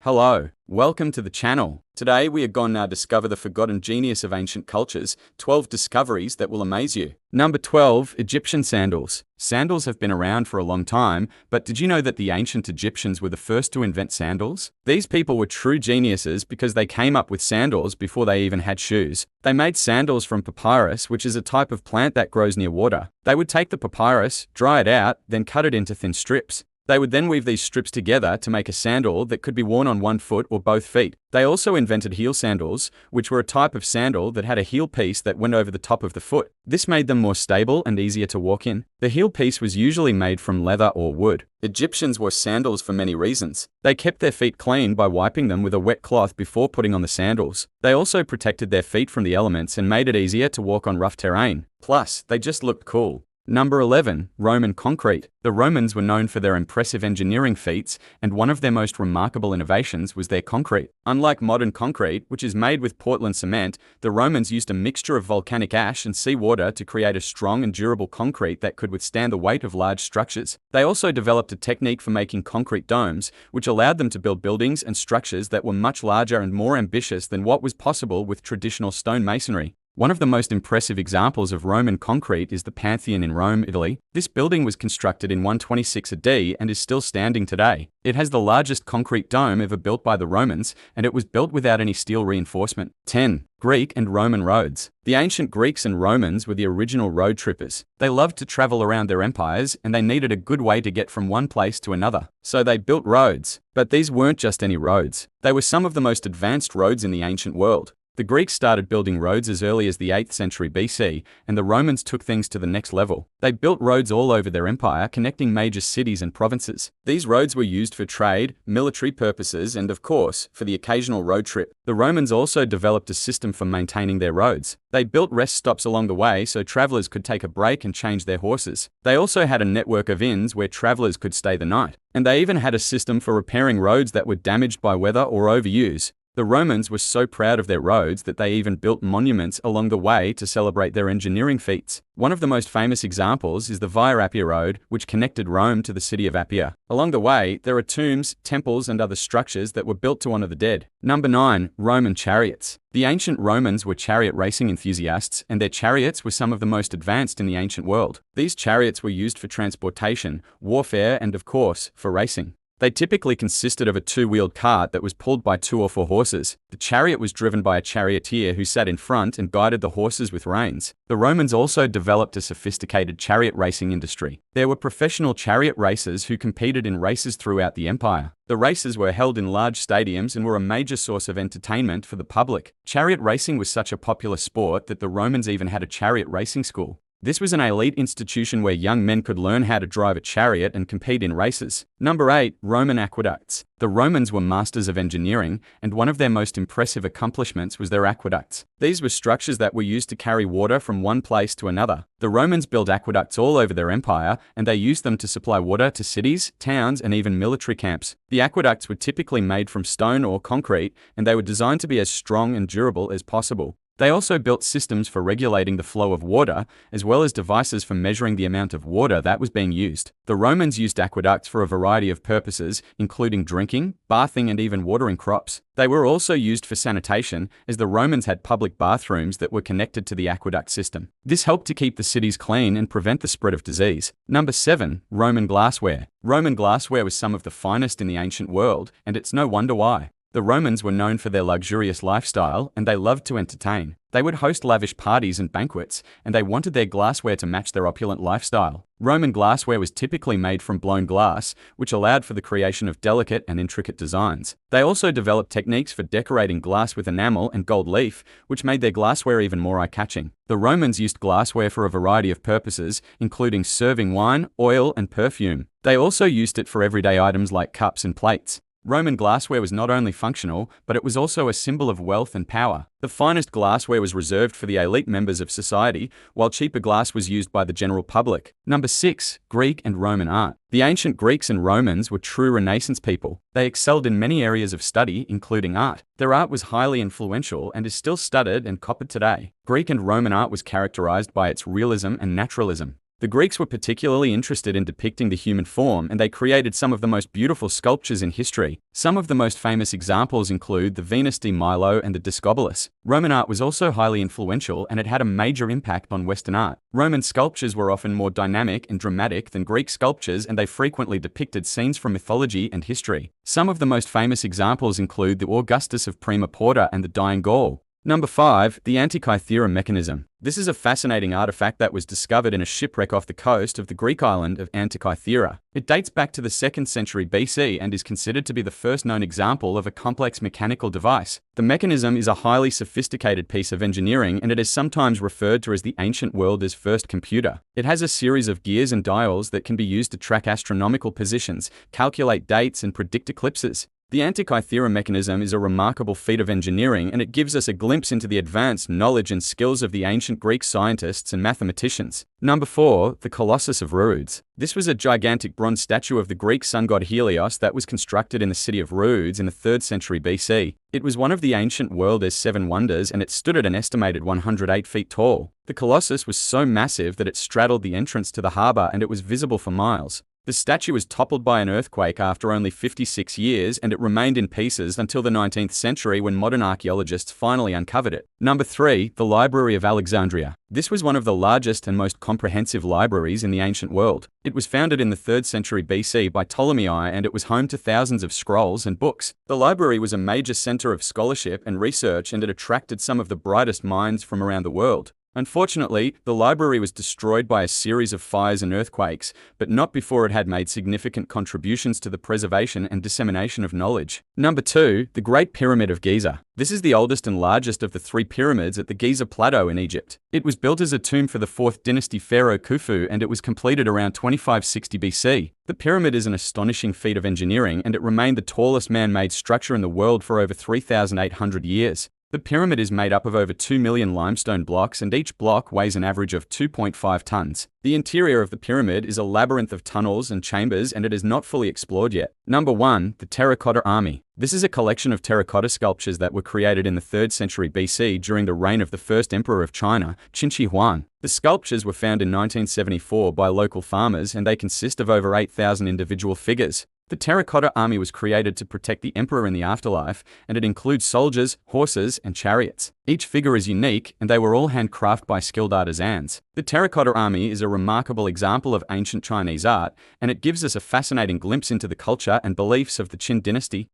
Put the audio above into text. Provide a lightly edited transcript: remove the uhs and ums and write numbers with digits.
Hello, welcome to the channel. Today we are going to discover the forgotten genius of ancient cultures, 12 discoveries that will amaze you. Number 12, Egyptian sandals. Sandals have been around for a long time, but did you know that the ancient Egyptians were the first to invent sandals? These people were true geniuses because they came up with sandals before they even had shoes. They made sandals from papyrus, which is a type of plant that grows near water. They would take the papyrus, dry it out, then cut it into thin strips. They would then weave these strips together to make a sandal that could be worn on one foot or both feet. They also invented heel sandals, which were a type of sandal that had a heel piece that went over the top of the foot. This made them more stable and easier to walk in. The heel piece was usually made from leather or wood. Egyptians wore sandals for many reasons. They kept their feet clean by wiping them with a wet cloth before putting on the sandals. They also protected their feet from the elements and made it easier to walk on rough terrain. Plus, they just looked cool. Number 11, Roman concrete. The Romans were known for their impressive engineering feats, and one of their most remarkable innovations was their concrete. Unlike modern concrete, which is made with Portland cement, the Romans used a mixture of volcanic ash and seawater to create a strong and durable concrete that could withstand the weight of large structures. They also developed a technique for making concrete domes, which allowed them to build buildings and structures that were much larger and more ambitious than what was possible with traditional stone masonry. One of the most impressive examples of Roman concrete is the Parthenon in Rome, Italy. This building was constructed in 126 AD and is still standing today. It has the largest concrete dome ever built by the Romans, and it was built without any steel reinforcement. 10. Greek and Roman roads. The ancient Greeks and Romans were the original road trippers. They loved to travel around their empires, and they needed a good way to get from one place to another. So they built roads. But these weren't just any roads. They were some of the most advanced roads in the ancient world. The Greeks started building roads as early as the 8th century BC, and the Romans took things to the next level. They built roads all over their empire, connecting major cities and provinces. These roads were used for trade, military purposes, and of course, for the occasional road trip. The Romans also developed a system for maintaining their roads. They built rest stops along the way so travelers could take a break and change their horses. They also had a network of inns where travelers could stay the night. And they even had a system for repairing roads that were damaged by weather or overuse. The Romans were so proud of their roads that they even built monuments along the way to celebrate their engineering feats. One of the most famous examples is the Via Appia Road, which connected Rome to the city of Appia. Along the way, there are tombs, temples, and other structures that were built to honor the dead. Number 9, Roman chariots. The ancient Romans were chariot racing enthusiasts, and their chariots were some of the most advanced in the ancient world. These chariots were used for transportation, warfare, and of course, for racing. They typically consisted of a two-wheeled cart that was pulled by 2 or 4 horses. The chariot was driven by a charioteer who sat in front and guided the horses with reins. The Romans also developed a sophisticated chariot racing industry. There were professional chariot racers who competed in races throughout the empire. The races were held in large stadiums and were a major source of entertainment for the public. Chariot racing was such a popular sport that the Romans even had a chariot racing school. This was an elite institution where young men could learn how to drive a chariot and compete in races. Number 8, Roman aqueducts. The Romans were masters of engineering, and one of their most impressive accomplishments was their aqueducts. These were structures that were used to carry water from one place to another. The Romans built aqueducts all over their empire, and they used them to supply water to cities, towns, and even military camps. The aqueducts were typically made from stone or concrete, and they were designed to be as strong and durable as possible. They also built systems for regulating the flow of water, as well as devices for measuring the amount of water that was being used. The Romans used aqueducts for a variety of purposes, including drinking, bathing, and even watering crops. They were also used for sanitation, as the Romans had public bathrooms that were connected to the aqueduct system. This helped to keep the cities clean and prevent the spread of disease. Number 7, Roman glassware. Roman glassware was some of the finest in the ancient world, and it's no wonder why. The Romans were known for their luxurious lifestyle, and they loved to entertain. They would host lavish parties and banquets, and they wanted their glassware to match their opulent lifestyle. Roman glassware was typically made from blown glass, which allowed for the creation of delicate and intricate designs. They also developed techniques for decorating glass with enamel and gold leaf, which made their glassware even more eye-catching. The Romans used glassware for a variety of purposes, including serving wine, oil, and perfume. They also used it for everyday items like cups and plates. Roman glassware was not only functional, but it was also a symbol of wealth and power. The finest glassware was reserved for the elite members of society, while cheaper glass was used by the general public. Number 6, Greek and Roman art. The ancient Greeks and Romans were true Renaissance people. They excelled in many areas of study, including art. Their art was highly influential and is still studied and copied today. Greek and Roman art was characterized by its realism and naturalism. The Greeks were particularly interested in depicting the human form, and they created some of the most beautiful sculptures in history. Some of the most famous examples include the Venus de Milo and the Discobolus. Roman art was also highly influential, and it had a major impact on Western art. Roman sculptures were often more dynamic and dramatic than Greek sculptures, and they frequently depicted scenes from mythology and history. Some of the most famous examples include the Augustus of Prima Porta and the Dying Gaul. Number 5. The Antikythera mechanism. This is a fascinating artifact that was discovered in a shipwreck off the coast of the Greek island of Antikythera. It dates back to the 2nd century BC and is considered to be the first known example of a complex mechanical device. The mechanism is a highly sophisticated piece of engineering, and it is sometimes referred to as the ancient world's first computer. It has a series of gears and dials that can be used to track astronomical positions, calculate dates, and predict eclipses. The Antikythera mechanism is a remarkable feat of engineering, and it gives us a glimpse into the advanced knowledge and skills of the ancient Greek scientists and mathematicians. Number 4. The Colossus of Rhodes. This was a gigantic bronze statue of the Greek sun god Helios that was constructed in the city of Rhodes in the 3rd century BC. It was one of the ancient world's 7 wonders, and it stood at an estimated 108 feet tall. The Colossus was so massive that it straddled the entrance to the harbor, and it was visible for miles. The statue was toppled by an earthquake after only 56 years, and it remained in pieces until the 19th century when modern archaeologists finally uncovered it. Number 3. The Library of Alexandria. This was one of the largest and most comprehensive libraries in the ancient world. It was founded in the 3rd century BC by Ptolemy, and it was home to thousands of scrolls and books. The library was a major center of scholarship and research, and it attracted some of the brightest minds from around the world. Unfortunately, the library was destroyed by a series of fires and earthquakes, but not before it had made significant contributions to the preservation and dissemination of knowledge. Number 2. The Great Pyramid of Giza. This is the oldest and largest of the 3 pyramids at the Giza Plateau in Egypt. It was built as a tomb for the 4th dynasty pharaoh Khufu, and it was completed around 2560 BC. The pyramid is an astonishing feat of engineering, and it remained the tallest man-made structure in the world for over 3,800 years. The pyramid is made up of over 2 million limestone blocks, and each block weighs an average of 2.5 tons. The interior of the pyramid is a labyrinth of tunnels and chambers, and it is not fully explored yet. Number 1. The Terracotta Army. This is a collection of terracotta sculptures that were created in the 3rd century BC during the reign of the first emperor of China, Qin Shi Huang. The sculptures were found in 1974 by local farmers, and they consist of over 8,000 individual figures. The Terracotta Army was created to protect the emperor in the afterlife, and it includes soldiers, horses, and chariots. Each figure is unique, and they were all handcrafted by skilled artisans. The Terracotta Army is a remarkable example of ancient Chinese art, and it gives us a fascinating glimpse into the culture and beliefs of the Qin dynasty.